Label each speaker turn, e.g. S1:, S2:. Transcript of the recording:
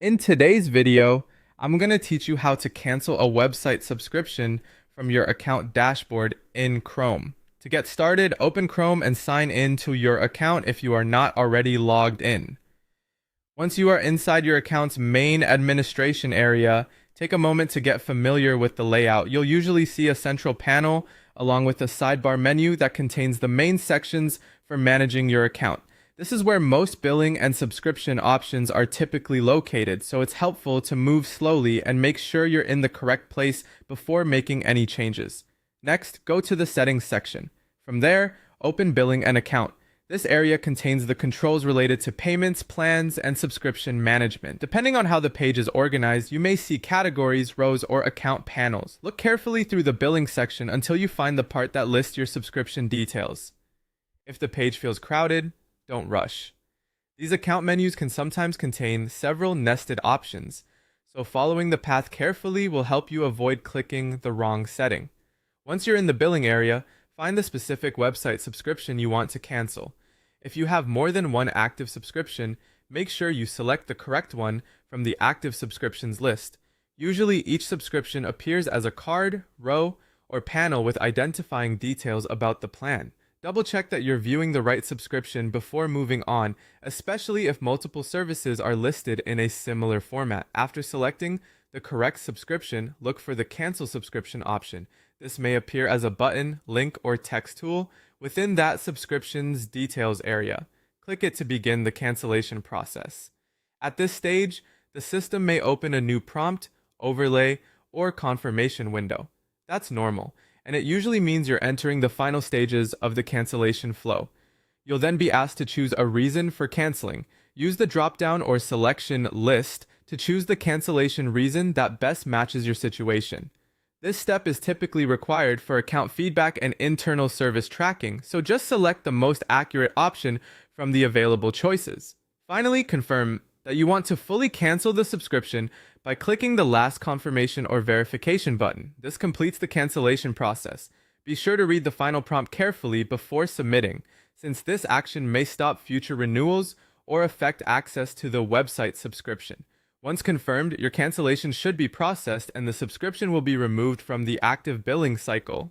S1: In today's video, I'm going to teach you how to cancel a website subscription from your account dashboard in Chrome. To get started, open Chrome and sign in to your account if you are not already logged in. Once you are inside your account's main administration area, take a moment to get familiar with the layout. You'll usually see a central panel along with a sidebar menu that contains the main sections for managing your account. This is where most billing and subscription options are typically located, so it's helpful to move slowly and make sure you're in the correct place before making any changes. Next, go to the settings section. From there, open billing and account. This area contains the controls related to payments, plans, and subscription management. Depending on how the page is organized, you may see categories, rows, or account panels. Look carefully through the billing section until you find the part that lists your subscription details. If the page feels crowded, don't rush. These account menus can sometimes contain several nested options, so following the path carefully will help you avoid clicking the wrong setting. Once you're in the billing area, find the specific website subscription you want to cancel. If you have more than one active subscription, make sure you select the correct one from the active subscriptions list. Usually, each subscription appears as a card, row, or panel with identifying details about the plan. Double check that you're viewing the right subscription before moving on, especially if multiple services are listed in a similar format. After selecting the correct subscription, look for the Cancel Subscription option. This may appear as a button, link, or text tool within that subscription's details area. Click it to begin the cancellation process. At this stage, the system may open a new prompt, overlay, or confirmation window. That's normal, and it usually means you're entering the final stages of the cancellation flow. You'll then be asked to choose a reason for canceling. Use the drop-down or selection list to choose the cancellation reason that best matches your situation. This step is typically required for account feedback and internal service tracking, so just select the most accurate option from the available choices. Finally, confirm that you want to fully cancel the subscription by clicking the last confirmation or verification button. This completes the cancellation process. Be sure to read the final prompt carefully before submitting, since this action may stop future renewals or affect access to the website subscription. Once confirmed, your cancellation should be processed and the subscription will be removed from the active billing cycle.